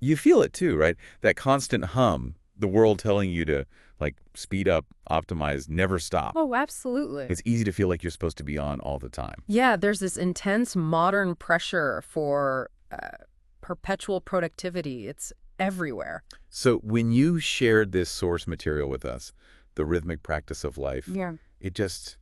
You feel it too, right? That constant hum, the world telling you to, like, speed up, optimize, never stop. Oh, absolutely. It's easy to feel like you're supposed to be on all the time. Yeah, there's this intense modern pressure for perpetual productivity. It's everywhere. So when you shared this source material with us, the rhythmic practice of life, Yeah. it just,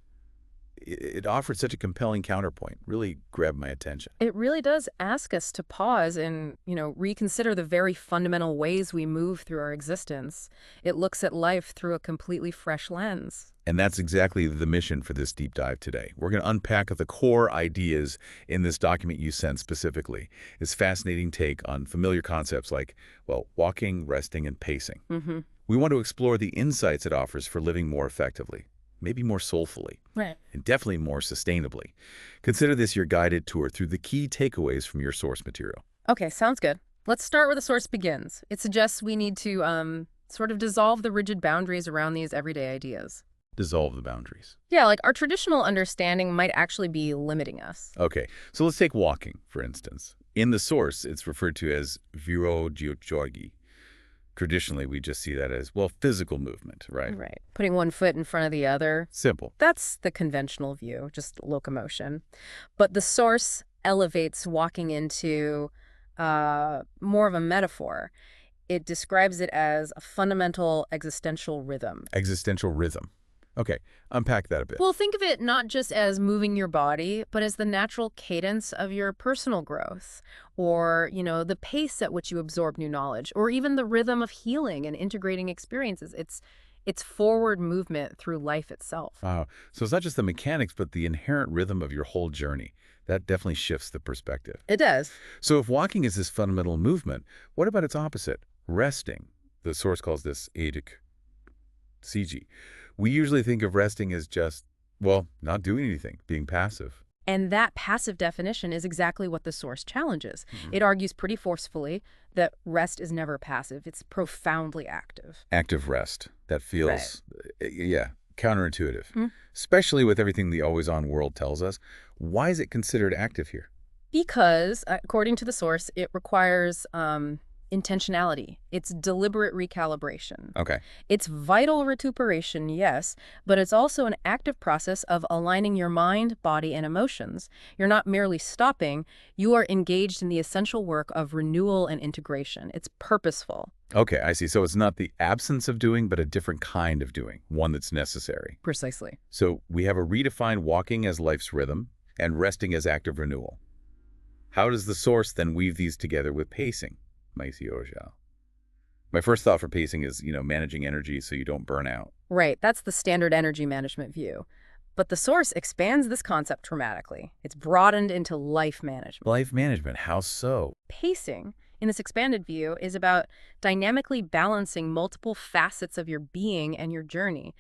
it offered such a compelling counterpoint, really grabbed my attention. It really does ask us to pause and, reconsider the very fundamental ways we move through our existence. It looks at life through a completely fresh lens. And that's exactly the mission for this deep dive today. We're going to unpack the core ideas in this document you sent specifically. It's fascinating take on familiar concepts like, well, walking, resting, and pacing. Mm-hmm. We want to explore the insights it offers for living more effectively, maybe more soulfully, Right. and definitely more sustainably. Consider this your guided tour through the key takeaways from your source material. Okay, sounds good. Let's start where the source begins. It suggests we need to sort of dissolve the rigid boundaries around these everyday ideas. Dissolve the boundaries. Yeah, like our traditional understanding might actually be limiting us. Okay, so let's take walking, for instance. In the source, it's referred to as viro. Traditionally, we just see that as, well, physical movement, right? Right. Putting one foot in front of the other. Simple. That's the conventional view, just locomotion. But the source elevates walking into more of a metaphor. It describes it as a fundamental existential rhythm. Existential rhythm. Okay, unpack that a bit. Well, think of it not just as moving your body, but as the natural cadence of your personal growth, or, the pace at which you absorb new knowledge, or even the rhythm of healing and integrating experiences. It's forward movement through life itself. Wow. So it's not just the mechanics, but the inherent rhythm of your whole journey. That definitely shifts the perspective. It does. So if walking is this fundamental movement, what about its opposite? Resting. The source calls this edik, CG. We usually think of resting as just, well, not doing anything, being passive. And that passive definition is exactly what the source challenges. Mhm. It argues pretty forcefully that rest is never passive. It's profoundly active. Active rest. That feels, yeah, counterintuitive, Mm. especially with everything the always-on world tells us. Why is it considered active here? Because, according to the source, it requires intentionality. It's deliberate recalibration. Okay. It's vital recuperation, yes, but it's also an active process of aligning your mind, body, and emotions. You're not merely stopping, you are engaged in the essential work of renewal and integration. It's purposeful. Okay, I see. So it's not the absence of doing, but a different kind of doing, one that's necessary. Precisely. So we have a redefined walking as life's rhythm and resting as active renewal. How does the source then weave these together with pacing? My first thought for pacing is, managing energy so you don't burn out. Right, that's the standard energy management view. But the source expands this concept dramatically. It's broadened into life management. Life management, how so? Pacing, in this expanded view, is about dynamically balancing multiple facets of your being and your journey.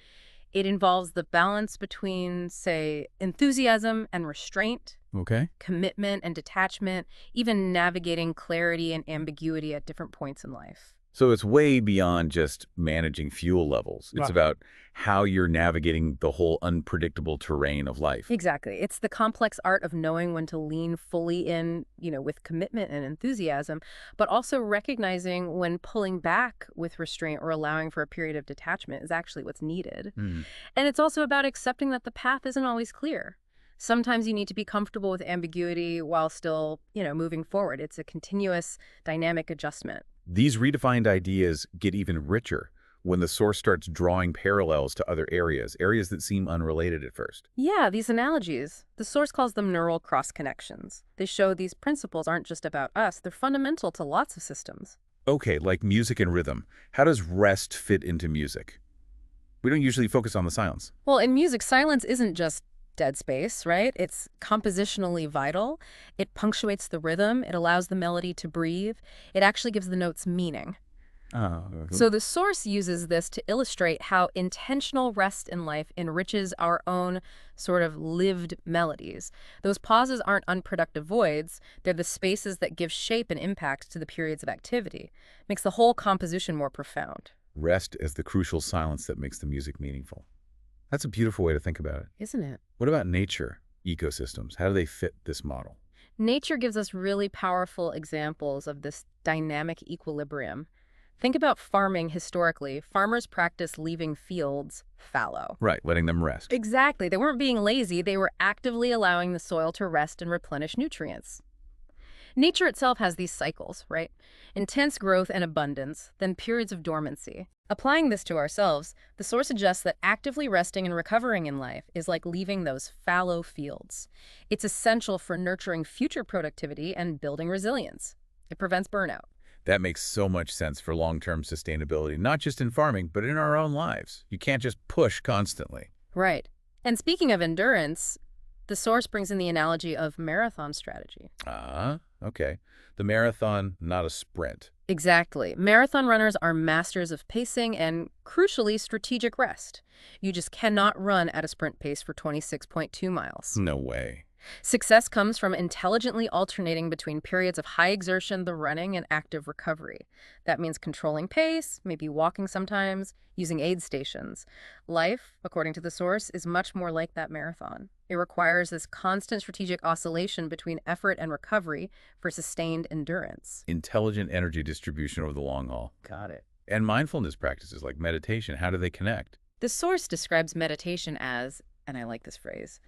It involves the balance between, say, enthusiasm and restraint, Okay. commitment and detachment, even navigating clarity and ambiguity at different points in life. So it's way beyond just managing fuel levels. It's Right. about how you're navigating the whole unpredictable terrain of life. Exactly. It's the complex art of knowing when to lean fully in, with commitment and enthusiasm, but also recognizing when pulling back with restraint or allowing for a period of detachment is actually what's needed. Mm. And it's also about accepting that the path isn't always clear. Sometimes you need to be comfortable with ambiguity while still, moving forward. It's a continuous dynamic adjustment. These redefined ideas get even richer when the source starts drawing parallels to other areas that seem unrelated at first. Yeah, these analogies, the source calls them neural cross connections. They show these principles aren't just about us, they're fundamental to lots of systems. Okay, like music and rhythm. How does rest fit into music? We don't usually focus on the silence. Well, in music, silence isn't just dead space, right? It's compositionally vital. It punctuates the rhythm. It allows the melody to breathe. It actually gives the notes meaning. Oh, So the source uses this to illustrate how intentional rest in life enriches our own sort of lived melodies. Those pauses aren't unproductive voids. They're the spaces that give shape and impact to the periods of activity. Makes the whole composition more profound. rest as the crucial silence that makes the music meaningful. That's a beautiful way to think about it. Isn't it? What about nature, ecosystems? How do they fit this model? Nature gives us really powerful examples of this dynamic equilibrium. Think about farming historically. Farmers practice leaving fields fallow. Right, letting them rest. Exactly. They weren't being lazy. They were actively allowing the soil to rest and replenish nutrients. Nature itself has these cycles, right? Intense growth and abundance, then periods of dormancy. Applying this to ourselves, the source suggests that actively resting and recovering in life is like leaving those fallow fields. It's essential for nurturing future productivity and building resilience. It prevents burnout. That makes so much sense for long-term sustainability, not just in farming, but in our own lives. You can't just push constantly. Right. And speaking of endurance, the source brings in the analogy of marathon strategy. Ah, okay. The marathon, not a sprint. Exactly. Marathon runners are masters of pacing and, crucially, strategic rest. You just cannot run at a sprint pace for 26.2 miles. No way. Success comes from intelligently alternating between periods of high exertion, the running, and active recovery. That means controlling pace, maybe walking sometimes, using aid stations. Life, according to the source, is much more like that marathon. It requires this constant strategic oscillation between effort and recovery for sustained endurance. Intelligent energy distribution over the long haul. Got it. And mindfulness practices like meditation, how do they connect? The source describes meditation as, and I like this phrase,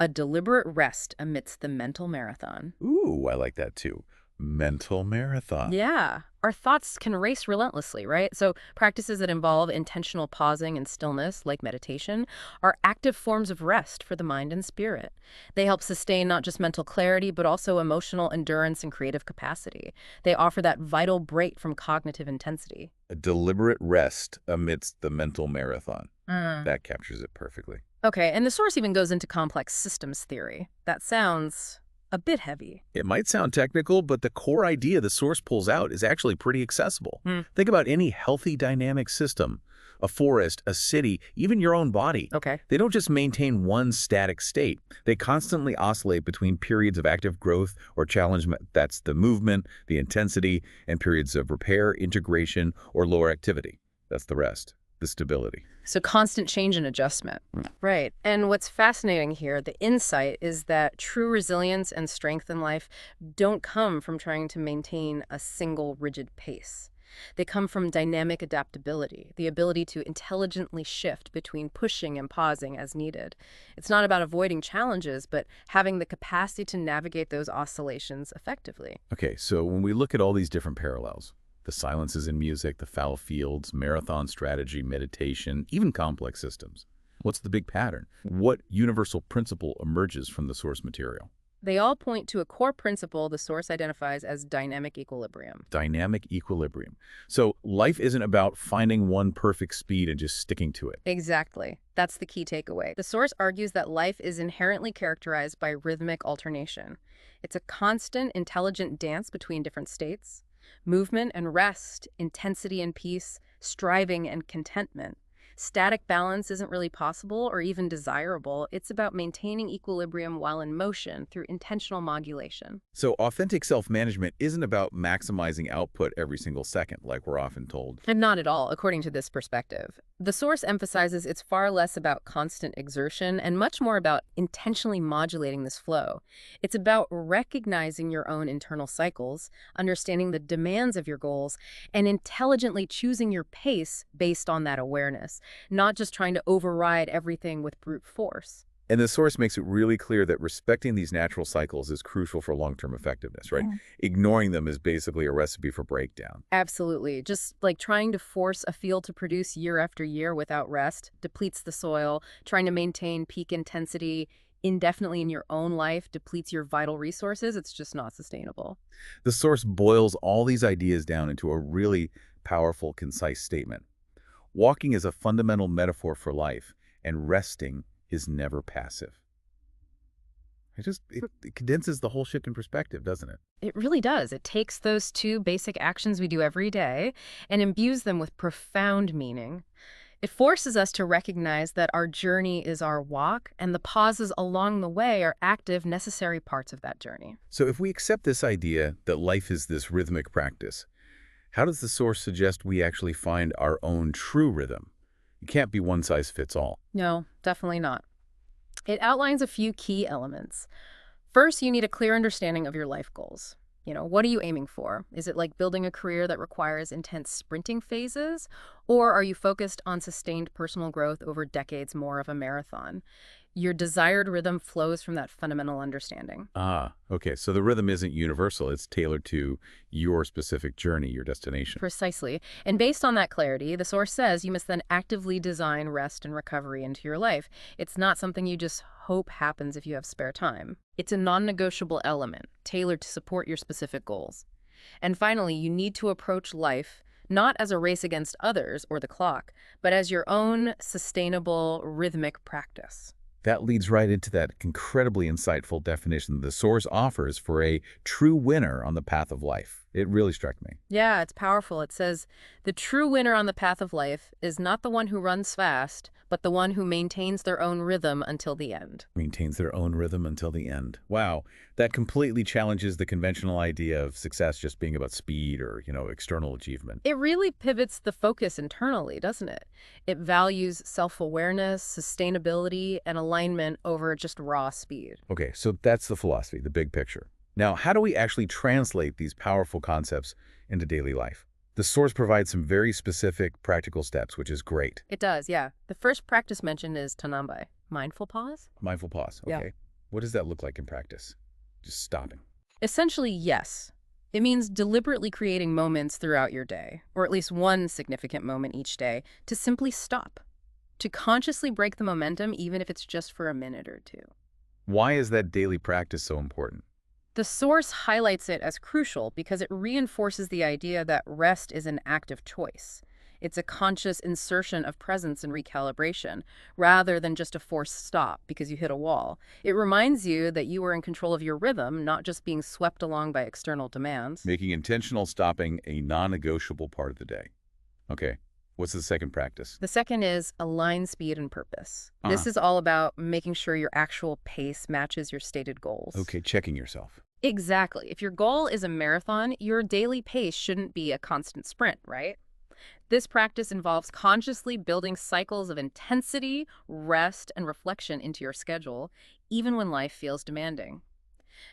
a deliberate rest amidst the mental marathon. Ooh, I like that too. Mental marathon. Yeah, our thoughts can race relentlessly, right? So practices that involve intentional pausing and stillness, like meditation, are active forms of rest for the mind and spirit. They help sustain not just mental clarity, but also emotional endurance and creative capacity. They offer that vital break from cognitive intensity. A deliberate rest amidst the mental marathon. That captures it perfectly. Okay, and the source even goes into complex systems theory. That sounds a bit heavy. It might sound technical, but the core idea the source pulls out is actually pretty accessible. Think about any healthy dynamic system, a forest, a city, even your own body. Okay. They don't just maintain one static state. They constantly oscillate between periods of active growth or challenge, that's the movement, the intensity, and periods of repair, integration, or lower activity. That's the rest, the stability. So constant change and adjustment. Right. And what's fascinating here, the insight, is that true resilience and strength in life don't come from trying to maintain a single rigid pace. They come from dynamic adaptability, the ability to intelligently shift between pushing and pausing as needed. It's not about avoiding challenges, but having the capacity to navigate those oscillations effectively. Okay, so when we look at all these different parallels, the silences in music, the fallow fields, marathon strategy, meditation, even complex systems, what's the big pattern? What universal principle emerges from the source material? They all point to a core principle the source identifies as dynamic equilibrium. Dynamic equilibrium. So life isn't about finding one perfect speed and just sticking to it. Exactly. That's the key takeaway. The source argues that life is inherently characterized by rhythmic alternation. It's a constant, intelligent dance between different states, movement and rest, intensity and peace, striving and contentment. Static balance isn't really possible or even desirable. It's about maintaining equilibrium while in motion through intentional modulation. So authentic self-management isn't about maximizing output every single second, like we're often told. And not at all, according to this perspective. The source emphasizes it's far less about constant exertion and much more about intentionally modulating this flow. It's about recognizing your own internal cycles, understanding the demands of your goals, and intelligently choosing your pace based on that awareness, not just trying to override everything with brute force. And the source makes it really clear that respecting these natural cycles is crucial for long-term effectiveness, right? Ignoring them is basically a recipe for breakdown. Absolutely. Just like trying to force a field to produce year after year without rest depletes the soil. Trying to maintain peak intensity indefinitely in your own life depletes your vital resources. It's just not sustainable. The source boils all these ideas down into a really powerful, concise statement. Walking is a fundamental metaphor for life, and resting is never passive. It condenses the whole shift in perspective, doesn't it? It really does. It takes those two basic actions we do every day and imbues them with profound meaning. It forces us to recognize that our journey is our walk, and the pauses along the way are active, necessary parts of that journey. So if we accept this idea that life is this rhythmic practice, how does the source suggest we actually find our own true rhythm? It can't be one size fits all. No, definitely not. It outlines a few key elements. First, you need a clear understanding of your life goals. What are you aiming for? Is it like building a career that requires intense sprinting phases? Or are you focused on sustained personal growth over decades, more of a marathon? Your desired rhythm flows from that fundamental understanding. Ah, okay. So the rhythm isn't universal. It's tailored to your specific journey, your destination. Precisely. And based on that clarity, the source says you must then actively design rest and recovery into your life. It's not something you just hope happens if you have spare time. It's a non-negotiable element, tailored to support your specific goals. And finally, you need to approach life not as a race against others or the clock, but as your own sustainable, rhythmic practice. That leads right into that incredibly insightful definition the source offers for a true winner on the path of life. It really struck me. Yeah, it's powerful. It says, the true winner on the path of life is not the one who runs fast, but the one who maintains their own rhythm until the end. Maintains their own rhythm until the end. Wow, that completely challenges the conventional idea of success just being about speed or, external achievement. It really pivots the focus internally, doesn't it? It values self-awareness, sustainability, and alignment over just raw speed. Okay, so that's the philosophy, the big picture. Now, how do we actually translate these powerful concepts into daily life? The source provides some very specific practical steps, which is great. It does, yeah. The first practice mentioned is tanambai, mindful pause. Mindful pause, Yeah. okay. What does that look like in practice? Just stopping. Essentially, yes. It means deliberately creating moments throughout your day, or at least one significant moment each day, to simply stop, to consciously break the momentum, even if it's just for a minute or two. Why is that daily practice so important? The source highlights it as crucial because it reinforces the idea that rest is an active choice. It's a conscious insertion of presence and recalibration, rather than just a forced stop because you hit a wall. It reminds you that you are in control of your rhythm, not just being swept along by external demands. Making intentional stopping a non-negotiable part of the day. Okay, what's the second practice? The second is align speed and purpose. Uh-huh. This is all about making sure your actual pace matches your stated goals. Okay, checking yourself. Exactly. If your goal is a marathon, your daily pace shouldn't be a constant sprint, right? This practice involves consciously building cycles of intensity, rest, and reflection into your schedule, even when life feels demanding.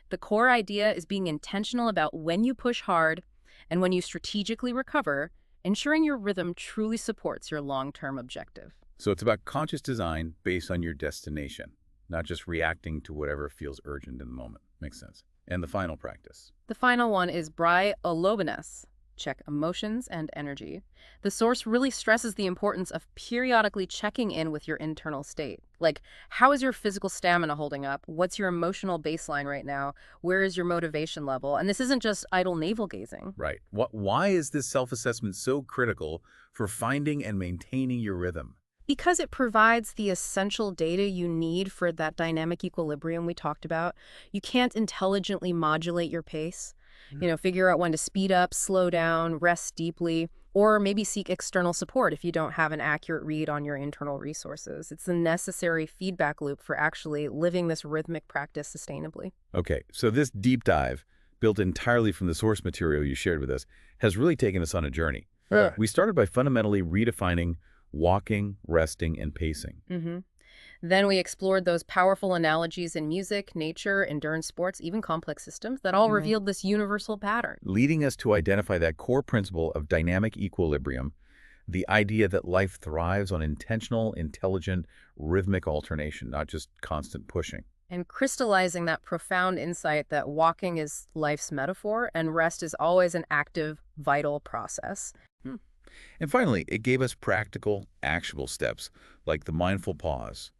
The core idea is being intentional about when you push hard and when you strategically recover, ensuring your rhythm truly supports your long-term objective. So it's about conscious design based on your destination, not just reacting to whatever feels urgent in the moment. Makes sense. And the final practice. The final one is Bry Olobines. Check emotions and energy. The source really stresses the importance of periodically checking in with your internal state. Like, how is your physical stamina holding up? What's your emotional baseline right now? Where is your motivation level? And this isn't just idle navel gazing. Right. Why is this self-assessment so critical for finding and maintaining your rhythm? Because it provides the essential data you need for that dynamic equilibrium we talked about. You can't intelligently modulate your pace. Figure out when to speed up, slow down, rest deeply, or maybe seek external support if you don't have an accurate read on your internal resources. It's the necessary feedback loop for actually living this rhythmic practice sustainably. Okay, so this deep dive, built entirely from the source material you shared with us, has really taken us on a journey. Yeah. We started by fundamentally redefining walking, resting, and pacing. Then we explored those powerful analogies in music, nature, endurance sports, even complex systems that all revealed this universal pattern. Leading us to identify that core principle of dynamic equilibrium, the idea that life thrives on intentional, intelligent, rhythmic alternation, not just constant pushing. And crystallizing that profound insight that walking is life's metaphor and rest is always an active, vital process. And finally, it gave us practical, actionable steps like the mindful pause,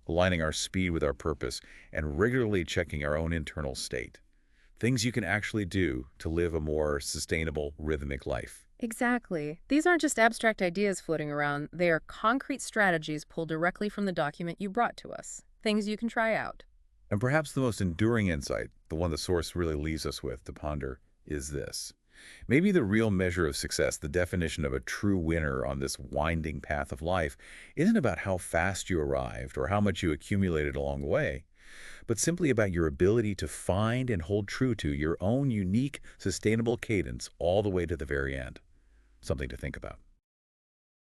aligning our speed with our purpose, and regularly checking our own internal state. Things you can actually do to live a more sustainable, rhythmic life. Exactly. These aren't just abstract ideas floating around. They are concrete strategies pulled directly from the document you brought to us. Things you can try out. And perhaps the most enduring insight, the one the source really leaves us with to ponder, is this. Maybe the real measure of success, the definition of a true winner on this winding path of life, isn't about how fast you arrived or how much you accumulated along the way, but simply about your ability to find and hold true to your own unique, sustainable cadence all the way to the very end. Something to think about.